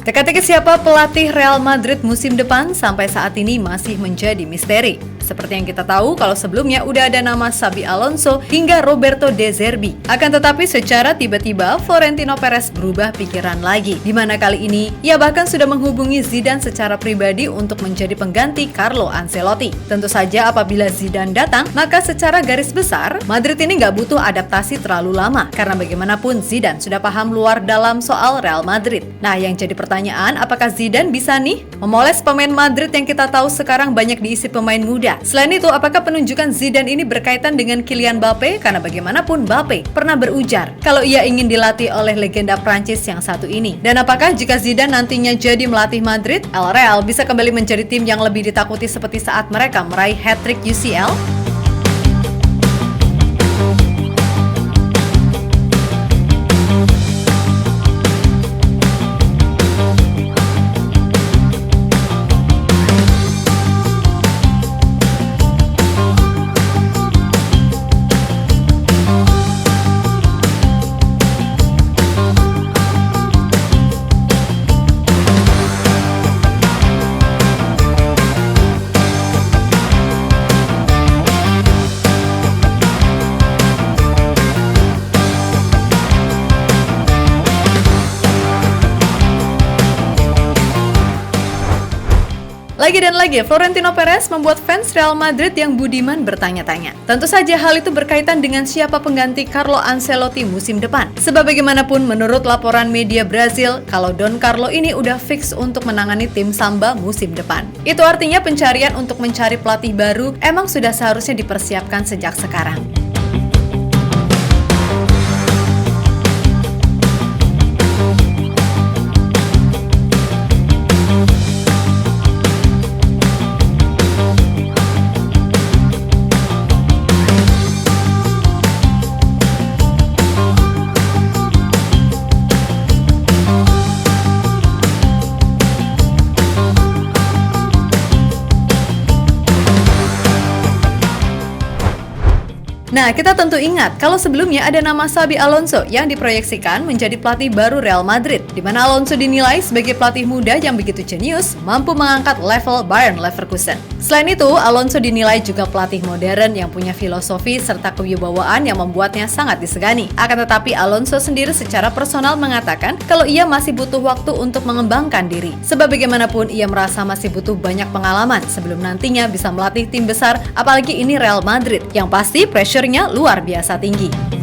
Teka-teki siapa pelatih Real Madrid musim depan sampai saat ini masih menjadi misteri. Seperti yang kita tahu, kalau sebelumnya udah ada nama Xabi Alonso hingga Roberto De Zerbi. Akan tetapi secara tiba-tiba Florentino Perez berubah pikiran lagi. Di mana kali ini, ia bahkan sudah menghubungi Zidane secara pribadi untuk menjadi pengganti Carlo Ancelotti. Tentu saja apabila Zidane datang, maka secara garis besar, Madrid ini nggak butuh adaptasi terlalu lama. Karena bagaimanapun Zidane sudah paham luar dalam soal Real Madrid. Nah, yang jadi pertanyaan, apakah Zidane bisa nih memoles pemain Madrid yang kita tahu sekarang banyak diisi pemain muda? Selain itu, apakah penunjukan Zidane ini berkaitan dengan Kylian Mbappe? Karena bagaimanapun Mbappe pernah berujar kalau ia ingin dilatih oleh legenda Prancis yang satu ini. Dan apakah jika Zidane nantinya jadi melatih Madrid, El Real bisa kembali menjadi tim yang lebih ditakuti seperti saat mereka meraih hat-trick UCL? Lagi dan lagi, Florentino Perez membuat fans Real Madrid yang budiman bertanya-tanya. Tentu saja hal itu berkaitan dengan siapa pengganti Carlo Ancelotti musim depan. Sebab bagaimanapun menurut laporan media Brazil, kalau Don Carlo ini udah fix untuk menangani tim Samba musim depan. Itu artinya pencarian untuk mencari pelatih baru emang sudah seharusnya dipersiapkan sejak sekarang. Nah, kita tentu ingat kalau sebelumnya ada nama Xabi Alonso yang diproyeksikan menjadi pelatih baru Real Madrid, di mana Alonso dinilai sebagai pelatih muda yang begitu jenius, mampu mengangkat level Bayern Leverkusen. Selain itu, Alonso dinilai juga pelatih modern yang punya filosofi serta kewibawaan yang membuatnya sangat disegani. Akan tetapi Alonso sendiri secara personal mengatakan kalau ia masih butuh waktu untuk mengembangkan diri. Sebab bagaimanapun ia merasa masih butuh banyak pengalaman sebelum nantinya bisa melatih tim besar, apalagi ini Real Madrid, yang pasti pressure-nya luar biasa tinggi.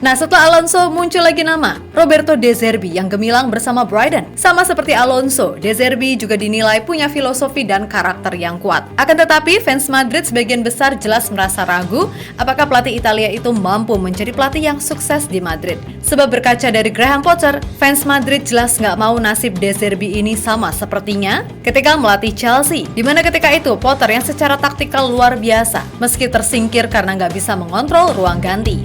Nah, setelah Alonso muncul lagi nama Roberto De Zerbi yang gemilang bersama Brighton. Sama seperti Alonso, De Zerbi juga dinilai punya filosofi dan karakter yang kuat. Akan tetapi, fans Madrid sebagian besar jelas merasa ragu apakah pelatih Italia itu mampu menjadi pelatih yang sukses di Madrid. Sebab berkaca dari Graham Potter, fans Madrid jelas nggak mau nasib De Zerbi ini sama sepertinya ketika melatih Chelsea. Dimana ketika itu Potter yang secara taktikal luar biasa, meski tersingkir karena nggak bisa mengontrol ruang ganti.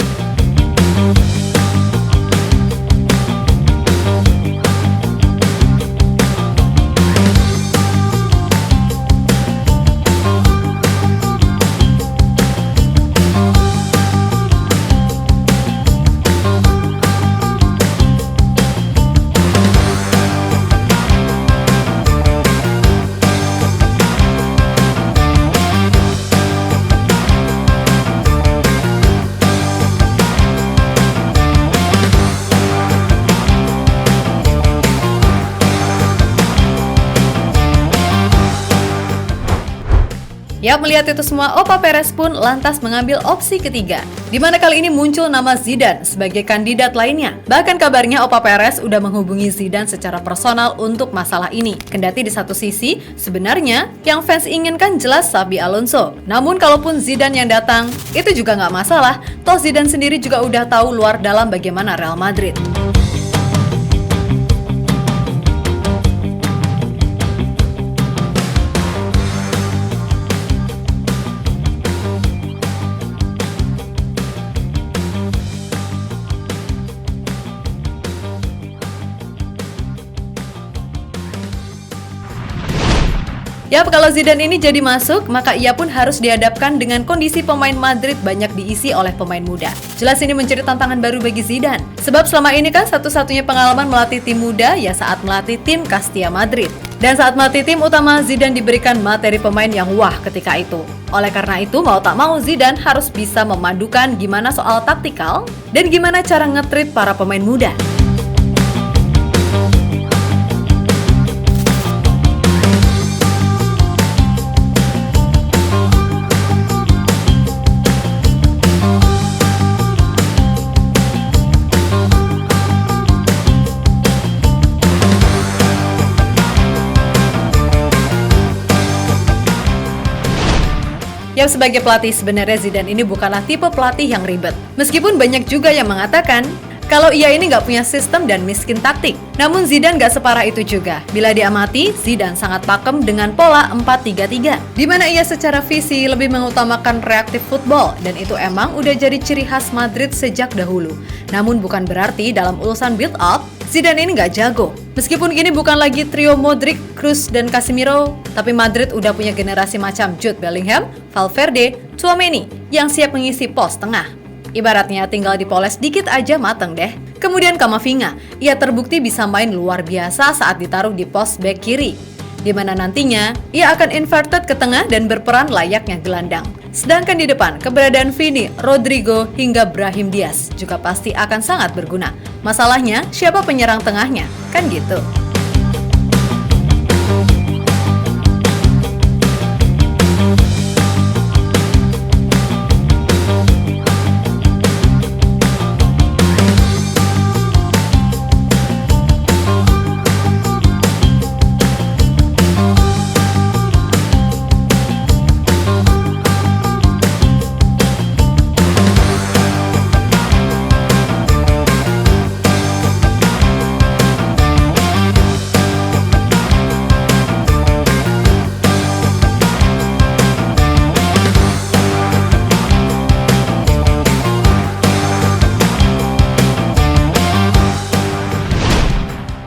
Ya, melihat itu semua, Opa Perez pun lantas mengambil opsi ketiga, di mana kali ini muncul nama Zidane sebagai kandidat lainnya. Bahkan kabarnya Opa Perez udah menghubungi Zidane secara personal untuk masalah ini. Kendati di satu sisi, sebenarnya yang fans inginkan jelas Xabi Alonso. Namun kalaupun Zidane yang datang, itu juga nggak masalah. Toh Zidane sendiri juga udah tahu luar dalam bagaimana Real Madrid. Yap, kalau Zidane ini jadi masuk, maka ia pun harus dihadapkan dengan kondisi pemain Madrid banyak diisi oleh pemain muda. Jelas ini menjadi tantangan baru bagi Zidane. Sebab selama ini kan satu-satunya pengalaman melatih tim muda ya saat melatih tim Castilla Madrid. Dan saat melatih tim utama, Zidane diberikan materi pemain yang wah ketika itu. Oleh karena itu, mau tak mau Zidane harus bisa memadukan gimana soal taktikal dan gimana cara nge-treat para pemain muda. Ya, sebagai pelatih sebenarnya Zidane ini bukanlah tipe pelatih yang ribet. Meskipun banyak juga yang mengatakan kalau ia ini nggak punya sistem dan miskin taktik. Namun Zidane nggak separah itu juga. Bila diamati, Zidane sangat pakem dengan pola 4-3-3, di mana ia secara visi lebih mengutamakan reaktif football, dan itu emang udah jadi ciri khas Madrid sejak dahulu. Namun bukan berarti dalam urusan build up, Zidane ini nggak jago. Meskipun kini bukan lagi trio Modric, Kroos, dan Casemiro, tapi Madrid udah punya generasi macam Jude Bellingham, Valverde, Tchouaméni yang siap mengisi pos tengah. Ibaratnya tinggal dipoles dikit aja mateng deh. Kemudian Camavinga, ia terbukti bisa main luar biasa saat ditaruh di pos bek kiri, di mana nantinya ia akan inverted ke tengah dan berperan layaknya gelandang. Sedangkan di depan, keberadaan Vini, Rodrigo, hingga Brahim Diaz juga pasti akan sangat berguna. Masalahnya, siapa penyerang tengahnya? Kan gitu.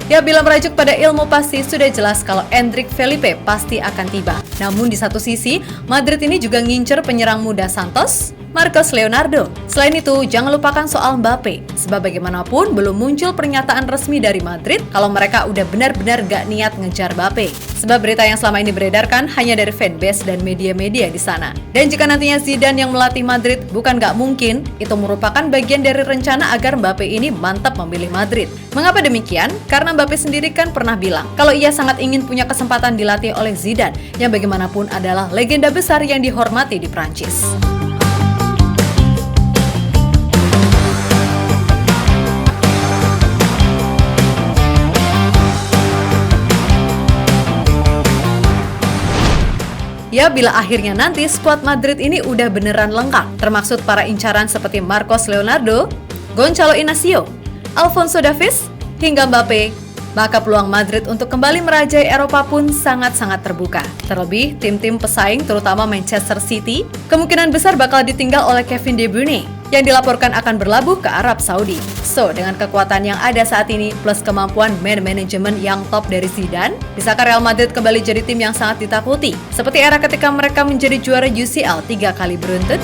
Ya, bila merajuk pada ilmu pasti sudah jelas kalau Endrick Felipe pasti akan tiba. Namun di satu sisi, Madrid ini juga ngincer penyerang muda Santos, Marcos Leonardo. Selain itu, jangan lupakan soal Mbappe. Sebab bagaimanapun belum muncul pernyataan resmi dari Madrid kalau mereka udah benar-benar gak niat ngejar Mbappe. Sebab berita yang selama ini beredarkan hanya dari fanbase dan media-media di sana. Dan jika nantinya Zidane yang melatih Madrid, bukan gak mungkin, itu merupakan bagian dari rencana agar Mbappe ini mantap memilih Madrid. Mengapa demikian? Karena Mbappe sendiri kan pernah bilang kalau ia sangat ingin punya kesempatan dilatih oleh Zidane, yang bagaimanapun adalah legenda besar yang dihormati di Prancis. Ya, bila akhirnya nanti skuad Madrid ini udah beneran lengkap, termaksud para incaran seperti Marcos Leonardo, Gonçalo Inacio, Alphonso Davies, hingga Mbappe, maka peluang Madrid untuk kembali merajai Eropa pun sangat-sangat terbuka. Terlebih, tim-tim pesaing terutama Manchester City, kemungkinan besar bakal ditinggal oleh Kevin De Bruyne, yang dilaporkan akan berlabuh ke Arab Saudi. So, dengan kekuatan yang ada saat ini, plus kemampuan manajemen yang top dari Zidane, bisakah Real Madrid kembali jadi tim yang sangat ditakuti? Seperti era ketika mereka menjadi juara UCL 3 kali beruntun?